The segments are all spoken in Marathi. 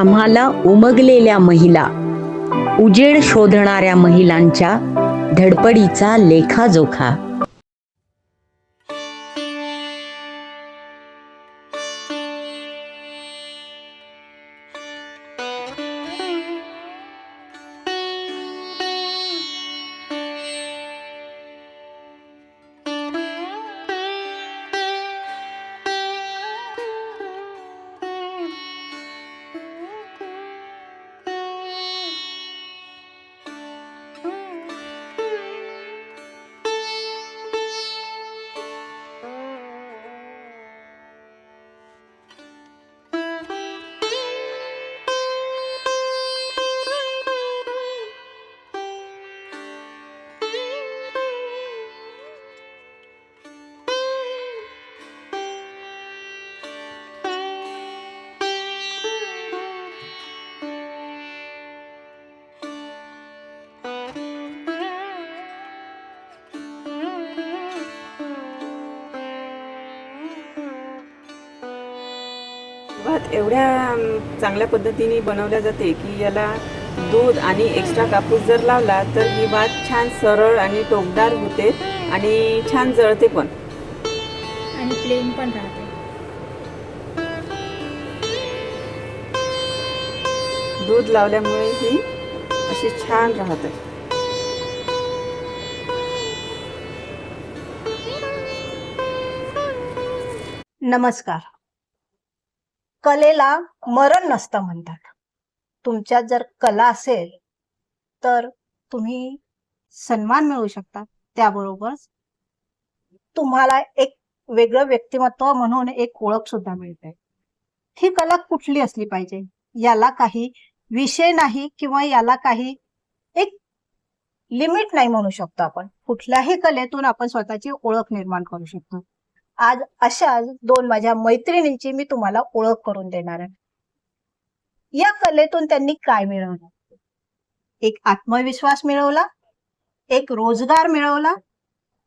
आम्हाला उमगलेल्या महिला, उजेड शोधणाऱ्या महिलांच्या धडपडीचा लेखाजोखा. भात एवढ्या चांगल्या पद्धतीने बनवल्या जाते की याला दूध आणि एक्स्ट्रा कापूस जर लावला तर ही भात छान सरळ आणि टोकदार होते आणि छान जळते पण आणि प्लेन पण राहते. दूध लावल्यामुळे ही अशी छान राहते. नमस्कार. कलेला मरण नसतं म्हणतात. तुमच्यात जर कला असेल तर तुम्ही सन्मान मिळवू शकता. त्याबरोबर तुम्हाला एक वेगळं व्यक्तिमत्व म्हणून एक ओळख सुद्धा मिळते. ही कला कुठली असली पाहिजे, याला काही विषय नाही किंवा याला काही एक लिमिट नाही म्हणू शकतो. आपण कुठल्याही कलेतून आपण स्वतःची ओळख निर्माण करू शकतो. आज अशाच दोन माझ्या मैत्रिणींची मी तुम्हाला ओळख करून देणार आहे. या कलेतून त्यांनी काय मिळवलं? एक आत्मविश्वास मिळवला, एक रोजगार मिळवला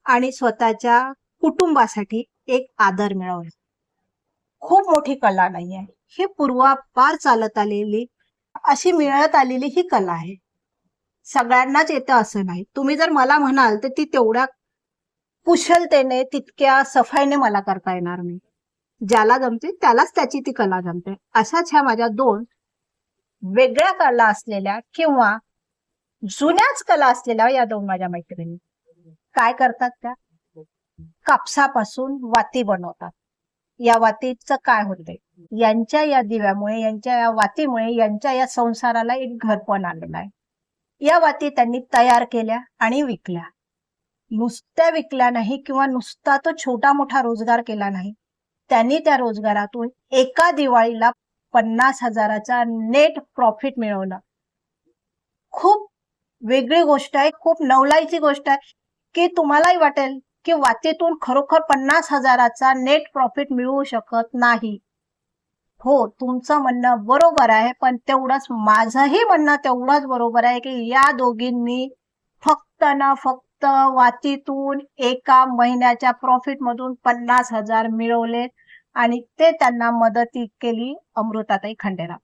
आणि स्वतःच्या कुटुंबासाठी एक आदर मिळवला. खूप मोठी कला नाहीये ही, पूर्वापार चालत आलेली अशी मिळत आलेली ही कला आहे. सगळ्यांनाच येतं असं नाही. तुम्ही जर मला म्हणाल तर ती तेवढ्या कुशलतेने तितक्या सफाईने मला करता येणार नाही. ज्याला जमते त्यालाच त्याची ती कला जमते. अशाच ह्या माझ्या दोन वेगळ्या कला असलेल्या किंवा जुन्याच कला असलेल्या या दोन माझ्या मैत्रिणी काय करतात? त्या कापसापासून वाती बनवतात. या वातीचं काय होते? यांच्या या दिव्यामुळे, यांच्या या वातीमुळे, यांच्या या संसाराला एक घरपण आलेलं आहे. या वाती त्यांनी तयार केल्या आणि विकल्या. नुसत्या विकल्या नाही किंवा नुसता तो छोटा मोठा रोजगार केला नाही. त्यांनी त्या रोजगारातून एका दिवाळीला 50,000चा नेट प्रॉफिट मिळवला. खूप वेगळी गोष्ट आहे, खूप नवलाईची गोष्ट आहे की तुम्हालाही वाटेल की वातीतून खरोखर 50,000चा नेट प्रॉफिट मिळू शकत नाही. हो, तुमचं म्हणणं बरोबर आहे, पण तेवढंच माझंही म्हणणं तेवढंच बरोबर आहे की या दोघींनी फक्त ना फक्त वातीतून एका महिन्याच्या प्रॉफिट मधून 50,000 मिळवले आणि ते त्यांना मदती केली अमृताताई खंडेराव.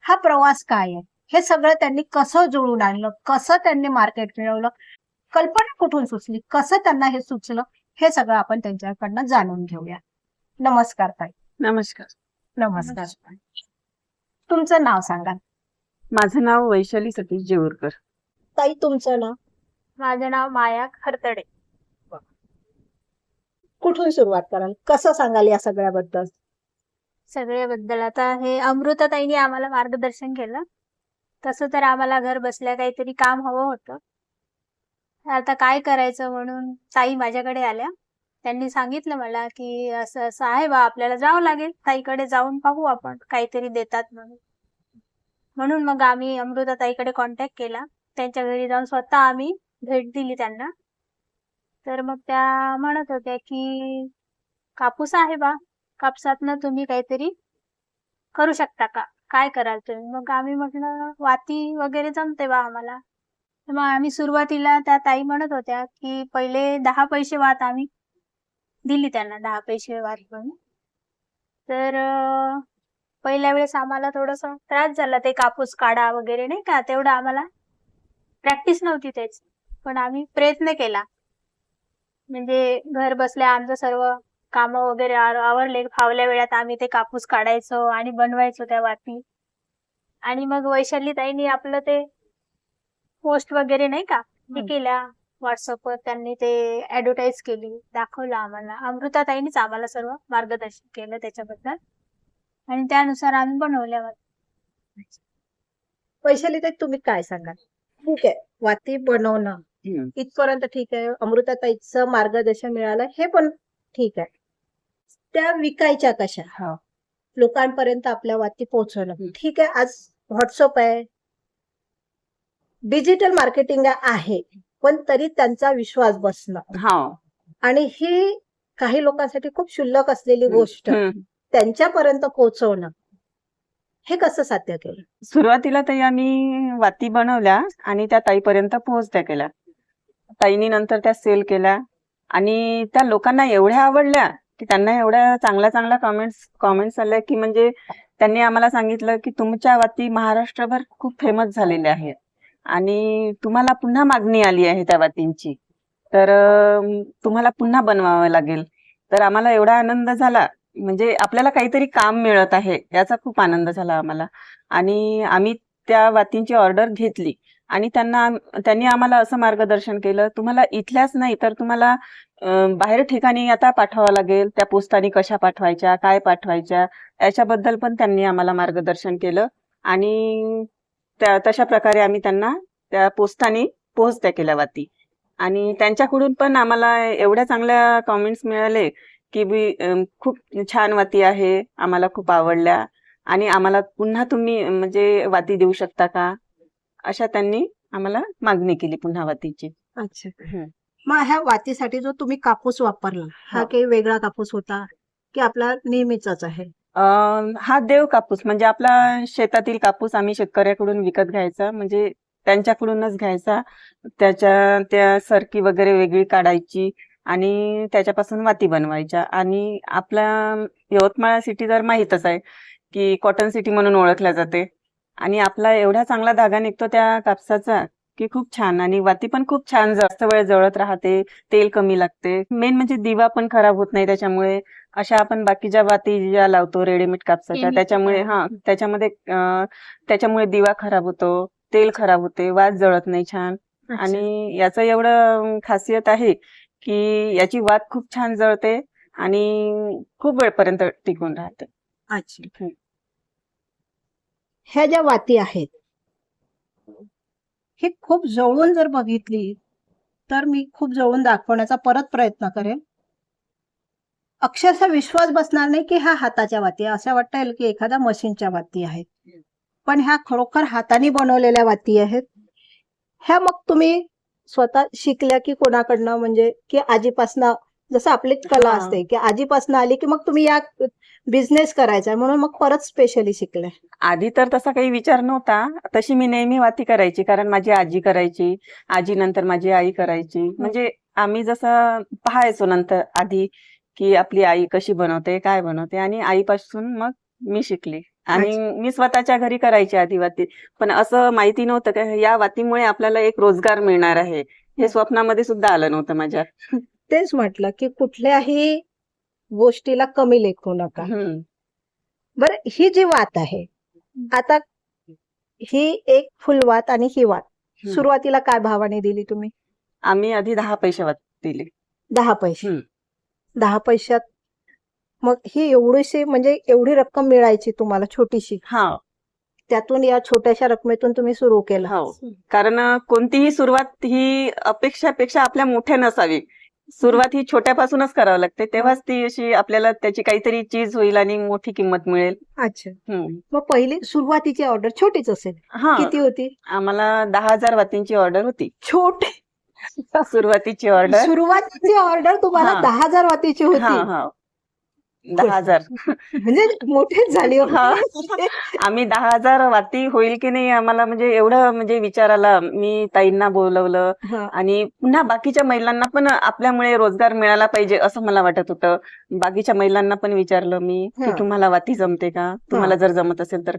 हा प्रवास काय आहे? हे सगळं त्यांनी कसं जुळून आणलं, कसं त्यांनी मार्केट मिळवलं, कल्पना कुठून सुचली, कसं त्यांना हे सुचलं, हे सगळं आपण त्यांच्याकडनं जाणून घेऊया. नमस्कार ताई. नमस्कार. नमस्कार. तुमचं नाव सांगा. माझं नाव वैशाली सतीश जेऊरकर. ताई तुमचं नाव? माझं नाव माया खरतडे. कुठून सुरुवात कराल, कसं सांगाल या सगळ्याबद्दल? सगळ्याबद्दल आता हे अमृताताईने आम्हाला मार्गदर्शन केलं. तसं तर आम्हाला घर बसल्या काहीतरी काम हवं होतं. आता काय करायचं म्हणून ताई माझ्याकडे आल्या. त्यांनी सांगितलं मला की असं असं आहे बा, आपल्याला जावं लागेल, ताईकडे जाऊन पाहू आपण काहीतरी देतात म्हणून. म्हणून मग आम्ही अमृताताईकडे कॉन्टॅक्ट केला. त्यांच्या घरी जाऊन स्वतः आम्ही भेट दिली त्यांना. तर मग त्या म्हणत होत्या की कापूस आहे बा, कापसातनं तुम्ही काहीतरी करू शकता का, काय कराल तुम्ही? मग आम्ही म्हटलं वाती वगैरे जमते बा आम्हाला. मग आम्ही सुरुवातीला त्या ताई म्हणत होत्या की पहिले 10 पैसे वात आम्ही दिली त्यांना, 10 पैसे वात म्हणून. तर पहिल्या वेळेस आम्हाला थोडस त्रास झाला ते कापूस काढा वगैरे नाही का, तेवढं आम्हाला प्रॅक्टिस नव्हती त्याची. पण आम्ही प्रयत्न केला. म्हणजे घर बसल्या आमचं सर्व कामं वगैरे आवरले, फावल्या वेळात आम्ही ते कापूस काढायचो आणि बनवायचो त्या वाती. आणि मग वैशाली ताईंनी आपलं ते पोस्ट वगैरे नाही का ते केल्या व्हॉट्सअपवर, त्यांनी ते ऍडव्हर्टाईज केली, दाखवलं आम्हाला. अमृता ताईंनीच आम्हाला सर्व मार्गदर्शन केलं त्याच्याबद्दल आणि त्यानुसार आम्ही बनवल्या वाती. वैशाली ताई, तुम्ही काय सांगाल? ठीक आहे, वाती बनवणं इथपर्यंत ठीक आहे, अमृताताईचं मार्गदर्शन मिळालं हे पण ठीक आहे. त्या विकायच्या कशा, लोकांपर्यंत आपल्या वाती पोहोचवणं ठीक आहे. आज व्हॉट्सअप आहे, डिजिटल मार्केटिंग आहे, पण तरी त्यांचा विश्वास बसणं आणि ही काही लोकांसाठी खूप क्षुल्लक असलेली गोष्ट त्यांच्यापर्यंत पोहोचवणं, हे कसं साध्य केलं? सुरुवातीला ताई आम्ही वाती बनवल्या आणि त्या ताईपर्यंत पोहोचत्या केल्या. ताईनी नंतर त्या सेल केल्या आणि त्या लोकांना एवढ्या आवडल्या की त्यांना एवढ्या चांगल्या कॉमेंट्स आल्या की म्हणजे त्यांनी आम्हाला सांगितलं की तुमच्या वाती महाराष्ट्रभर खूप फेमस झालेल्या आहेत आणि तुम्हाला पुन्हा मागणी आली आहे त्या वातींची, तर तुम्हाला पुन्हा बनवावं लागेल. तर आम्हाला एवढा आनंद झाला, म्हणजे आपल्याला काहीतरी काम मिळत आहे याचा खूप आनंद झाला आम्हाला. आणि आम्ही त्या वातींची ऑर्डर घेतली आणि त्यांनी आम्हाला असं मार्गदर्शन केलं, तुम्हाला इथल्याच नाही तर तुम्हाला बाहेर ठिकाणी आता पाठवावं लागेल, त्या पोस्टाने कशा पाठवायच्या, काय पाठवायच्या, याच्याबद्दल पण त्यांनी आम्हाला मार्गदर्शन केलं आणि तशा प्रकारे आम्ही त्यांना त्या पोस्टाने पोहोचत्या केल्या वाती. आणि त्यांच्याकडून पण आम्हाला एवढ्या चांगल्या कॉमेंट्स मिळाले की खूप छान वाती आहे, आम्हाला खूप आवडल्या आणि आम्हाला पुन्हा तुम्ही म्हणजे वाती देऊ शकता का, अशा त्यांनी आम्हाला मागणी केली पुन्हा वातीची. अच्छा, मग ह्या वातीसाठी जो तुम्ही कापूस वापरला हा काही वेगळा कापूस होता की आपला नेहमीचाच आहे? हा देव कापूस, म्हणजे आपला शेतातील कापूस आम्ही शेतकऱ्याकडून विकत घ्यायचा, म्हणजे त्यांच्याकडूनच घ्यायचा. त्या सरकी वगैरे वेगळी काढायची आणि त्याच्यापासून वाती बनवायच्या. आणि आपला यवतमाळ सिटी तर माहीतच आहे की कॉटन सिटी म्हणून ओळखल्या जाते आणि आपला एवढा चांगला धागा निघतो त्या कापसाचा की खूप छान. आणि वाती पण खूप छान, जास्त वेळ जळत राहते, तेल कमी लागते, मेन म्हणजे दिवा पण खराब होत नाही त्याच्यामुळे. अशा आपण बाकीच्या वाती ज्या लावतो रेडीमेड कापसाच्या, त्याच्यामुळे दिवा खराब होतो, तेल खराब होते, वात जळत नाही छान. आणि याचं एवढं खासियत आहे की याची वात खूप छान जळते आणि खूप वेळपर्यंत टिकून राहते. अच्छा, ह्या ज्या वाती आहेत हे खूप जवळून जर बघितली तर मी खूप जवळून दाखवण्याचा परत प्रयत्न करेन. अक्षरशः विश्वास बसणार नाही की ह्या हाताच्या वाती, असं वाटेल की एखाद्या मशीनच्या वाती आहेत, पण ह्या खरोखर हाताने बनवलेल्या वाती आहेत. ह्या मग तुम्ही स्वतः शिकल्या की कोणाकडनं, म्हणजे की आजीपासनं, जसं आपली कला असते की आजीपासनं आली की मग तुम्ही या बिझनेस करायचा म्हणून मग परत स्पेशली शिकल्या? आधी तर तसा काही विचार नव्हता, तशी मी नेहमी वाती करायची, कारण माझी आजी करायची, आजी नंतर माझी आई करायची. म्हणजे आम्ही जसं पाहायचो नंतर आधी की आपली आई कशी बनवते, काय बनवते, आणि आईपासून मग मी शिकली आणि मी स्वतःच्या घरी करायची आधी वाती. पण असं माहिती नव्हतं की या वातीमुळे आपल्याला एक रोजगार मिळणार आहे, हे स्वप्नामध्ये सुद्धा आलं नव्हतं माझ्या. तेच म्हटलं की कुठल्याही गोष्टीला कमी लेखू नका. बरं, ही जी वात आहे आता, ही एक फुलवात आणि ही वात सुरुवातीला काय भावाने दिली तुम्ही? आम्ही आधी 10 पैसे वाती दिली. 10 पैसे? 10 पैशात मग ही एवढीशी, म्हणजे एवढी रक्कम मिळायची तुम्हाला छोटीशी? त्यातून या छोट्याशा रकमेतून तुम्ही सुरू केलं? हो, कारण कोणतीही सुरुवात ही अपेक्षापेक्षा आपल्या मोठ्या नसावी. सुरुवात ही छोट्यापासूनच करावं लागते, तेव्हाच ती अशी आपल्याला त्याची काहीतरी चीज होईल आणि मोठी किंमत मिळेल. अच्छा, मग पहिली सुरुवातीची ऑर्डर छोटीच असेल? किती होती? आम्हाला 10,000 वातींची ऑर्डर होती. छोटी सुरुवातीची ऑर्डर तुम्हाला 10,000 वातीची होती? 10,000. म्हणजे मोठेच झाली हो. हा. आम्ही 10,000 वाती होईल की नाही आम्हाला म्हणजे एवढं म्हणजे विचार आला. मी ताईंना बोलवलं हा. आणि पुन्हा बाकीच्या महिलांना पण आपल्यामुळे रोजगार मिळाला पाहिजे असं मला वाटत होतं. बाकीच्या महिलांना पण विचारलं मी की हा. तुम्हाला वाती जमते का? तुम्हाला जर जमत असेल तर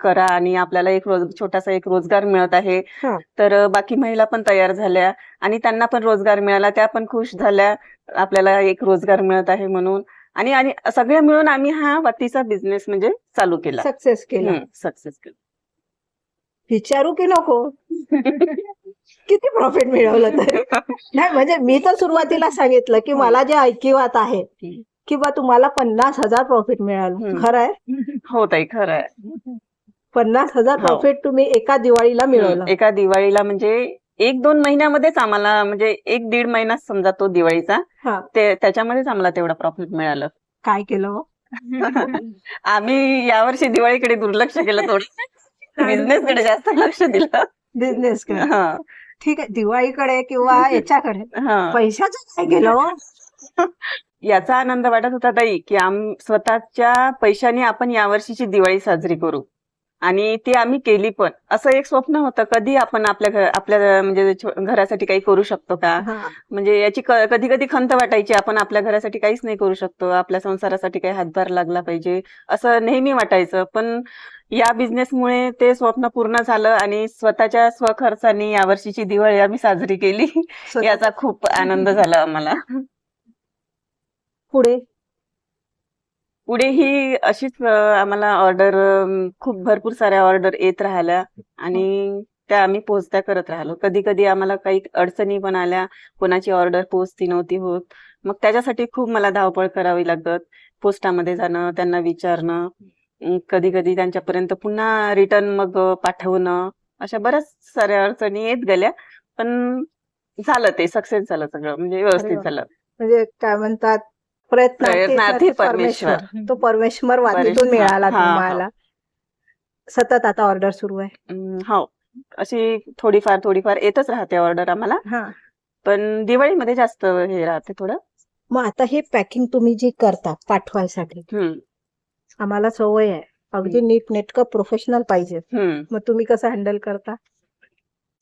करा आणि आपल्याला एक छोटासा एक रोजगार मिळत आहे. हा. तर बाकी महिला पण तयार झाल्या आणि त्यांना पण रोजगार मिळाला. त्या पण खुश झाल्या. आपल्याला एक रोजगार मिळत आहे म्हणून. आणि आणि सगळे मिळून आम्ही हा वातीचा बिझनेस म्हणजे चालू केला. सक्सेस केला. सक्सेस केला. विचारू की नको किती प्रॉफिट मिळवलं तरी? नाही म्हणजे मी तर सुरुवातीला सांगितलं की मला जे ऐकिवात आहे की बा तुम्हाला 50,000 प्रॉफिट मिळालं. खरं आहे? हो ताई, खरं आहे. 50,000 हो. प्रॉफिट तुम्ही एका दिवाळीला मिळवलं. एका दिवाळीला म्हणजे 1-2 महिन्यामध्येच आम्हाला म्हणजे 1-1.5 महिना समजा तो दिवाळीचा हा. त्याच्यामध्येच आम्हाला तेवढं प्रॉफिट मिळालं. काय केलं हो? आम्ही यावर्षी दिवाळीकडे दुर्लक्ष केलं थोडं. बिझनेस कडे जास्त लक्ष दिलं. बिझनेस कडे. हा. ठीक आहे, दिवाळीकडे किंवा याच्याकडे हा. पैशाचं काय केलं हो? याचा आनंद वाटत होता ताई की स्वतःच्या पैशाने आपण यावर्षीची दिवाळी साजरी करू आणि ती आम्ही केली पण. असं एक स्वप्न होतं कधी आपण आपल्या म्हणजे घरासाठी काही करू शकतो का? हा. म्हणजे याची कधी कधी खंत वाटायची आपण आपल्या घरासाठी काहीच नाही करू शकतो, आपल्या संसारासाठी काही हातभार लागला पाहिजे असं नेहमी वाटायचं. पण या बिझनेसमुळे ते स्वप्न पूर्ण झालं आणि स्वतःच्या स्वखर्चाने यावर्षीची दिवाळी आम्ही साजरी केली. याचा खूप आनंद झाला आम्हाला. पुढे पुढे ही अशीच आम्हाला ऑर्डर खूप भरपूर साऱ्या ऑर्डर येत राहिल्या आणि त्या आम्ही पोहोचत्या करत राहिलो. कधी कधी आम्हाला काही अडचणी पण आल्या, कोणाची ऑर्डर पोहोचती नव्हती होत. मग त्याच्यासाठी खूप मला धावपळ करावी लागत. पोस्टामध्ये जाणं, त्यांना विचारणं, कधी कधी त्यांच्यापर्यंत पुन्हा रिटर्न मग पाठवणं, अशा बऱ्याच साऱ्या अडचणी येत गेल्या. पण झालं, ते सक्सेस झालं सगळं, म्हणजे व्यवस्थित झालं. म्हणजे काय म्हणतात, प्रयत्नार्थी परमेश्वर. तो परमेश्वर वातीतून मिळाला तुम्हाला. सतत आता ऑर्डर सुरू आहे. हो, अशी थोडीफार येतच राहते ऑर्डर आम्हाला. पण दिवाळीमध्ये जास्त हे राहते थोडं. मग आता हे पॅकिंग तुम्ही जी करता पाठवायसाठी, आम्हाला सवय आहे अगदी नीट नेटकं प्रोफेशनल पाहिजे. मग तुम्ही कसं हँडल करता?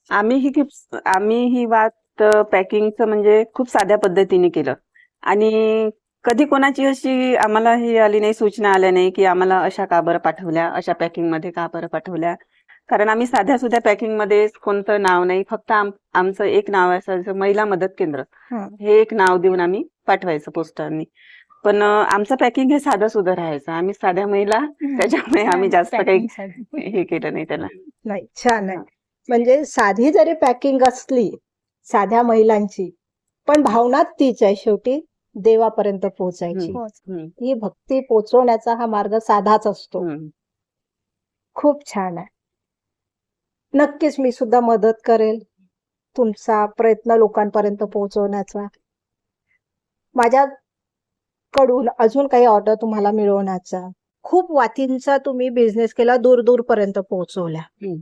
आम्ही ही बात पॅकिंगचं म्हणजे खूप साध्या पद्धतीने केलं आणि कधी कोणाची अशी आम्हाला हे आली नाही, सूचना आल्या नाही की आम्हाला अशा का बरं पाठवल्या, अशा पॅकिंग मध्ये का बरं पाठवल्या. कारण आम्ही साध्या सुध्या पॅकिंग मध्ये कोणतं नाव नाही, फक्त आमचं एक नाव असायचं, महिला मदत केंद्र, हे एक नाव देऊन आम्ही पाठवायचं पोस्टाने. पण आमचं पॅकिंग हे साधं सुद्धा राहायचं, आम्ही साध्या महिला, त्याच्यामुळे आम्ही जास्त काही हे केलं नाही त्याला. नाही, छान आहे. म्हणजे साधी जरी पॅकिंग असली साध्या महिलांची, पण भावना तीच आहे, शेवटी देवापर्यंत पोहोचायची. ही भक्ती पोहोचवण्याचा हा मार्ग साधाच असतो. खूप छान आहे. नक्कीच मी सुद्धा मदत करेल तुमचा प्रयत्न लोकांपर्यंत पोहोचवण्याचा. माझ्याकडून अजून काही ऑर्डर तुम्हाला मिळवण्याचा. खूप वातींचा तुम्ही बिझनेस केला, दूर पर्यंत पोहोचवल्या.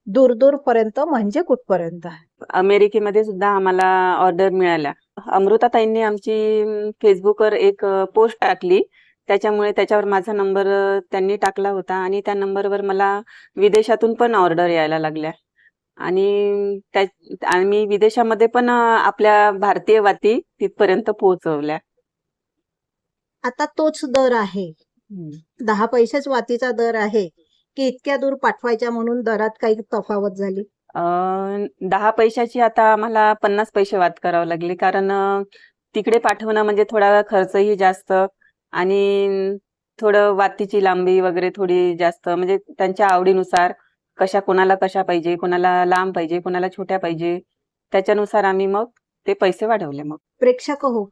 दूर पर्यंत म्हणजे कुठपर्यंत? अमेरिकेमध्ये सुद्धा आम्हाला ऑर्डर मिळाल्या. अमृताताईंनी आमची फेसबुकवर एक पोस्ट टाकली, त्याच्यावर माझा नंबर त्यांनी टाकला होता आणि त्या नंबरवर मला विदेशातून पण ऑर्डर यायला लागल्या आणि आम्ही विदेशामध्ये पण आपल्या भारतीय वाती तिथपर्यंत पोहोचवल्या. आता तोच दर आहे, 10 पैसेच वातीचा दर आहे की इतक्या दूर पाठवायच्या म्हणून दरात काही तफावत झाली? 10 पैशाची आता आम्हाला 50 पैसे वाद करावे लागले, कारण तिकडे पाठवणं म्हणजे थोडा खर्चही जास्त आणि थोडं वातीची लांबी वगैरे थोडी जास्त, म्हणजे त्यांच्या आवडीनुसार कोणाला कशा पाहिजे, कोणाला लांब पाहिजे, कोणाला छोट्या पाहिजे, त्याच्यानुसार आम्ही मग ते पैसे वाढवले. मग प्रेक्षक हो,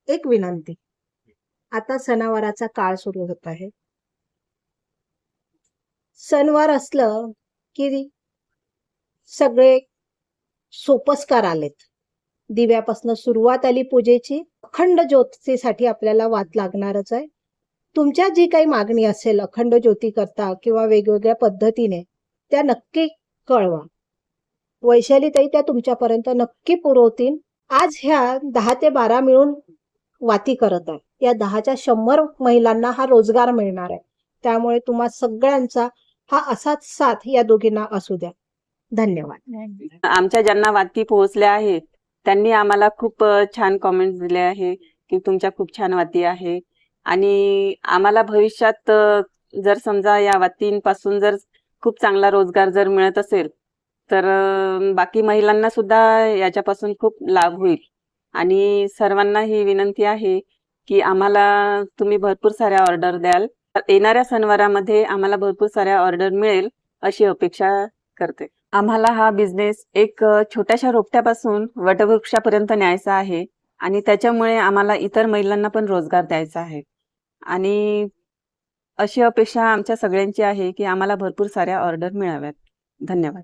एक विनंती, आता सणावाराचा काळ सुरू होत आहे. सणवार असलं की सगळे सोपस्कार आलेत. दिव्यापासून सुरुवात आली पूजेची, अखंड ज्योतीसाठी आपल्याला वात लागणारच आहे. तुमच्या जी काही मागणी असेल अखंड ज्योती करता किंवा वेगवेगळ्या पद्धतीने, त्या नक्की कळवा. वैशालीताई त्या तुमच्यापर्यंत नक्की पुरवतील. आज ह्या 10 ते 12 मिळून वाती करत आहे, या 10च्या 100 महिलांना हा रोजगार मिळणार आहे. त्यामुळे तुम्हा सगळ्यांचा हा असाच साथ या दोघींना असू द्या. धन्यवाद. आमच्या ज्यांना वाती पोहोचल्या आहेत त्यांनी आम्हाला खूप छान कॉमेंट्स दिले आहे की तुमच्या खूप छान वाती आहे. आणि आम्हाला भविष्यात जर समजा या वातींपासून जर खूप चांगला रोजगार जर मिळत असेल तर बाकी महिलांना सुद्धा याच्यापासून खूप लाभ होईल. आणि सर्वांना ही विनंती आहे की आम्हाला तुम्ही भरपूर साऱ्या ऑर्डर द्याल. येणाऱ्या सणवारामध्ये आम्हाला भरपूर साऱ्या ऑर्डर मिळेल अशी अपेक्षा करते. आम्हाला हा बिझनेस एक छोट्याशा रोपट्यापासून वटवृक्षापर्यंत न्यायचा आहे आणि त्याच्यामुळे आम्हाला इतर महिलांना पण रोजगार द्यायचा आहे. आणि अशी अपेक्षा आमच्या सगळ्यांची आहे की आम्हाला भरपूर साऱ्या ऑर्डर मिळाव्यात. धन्यवाद.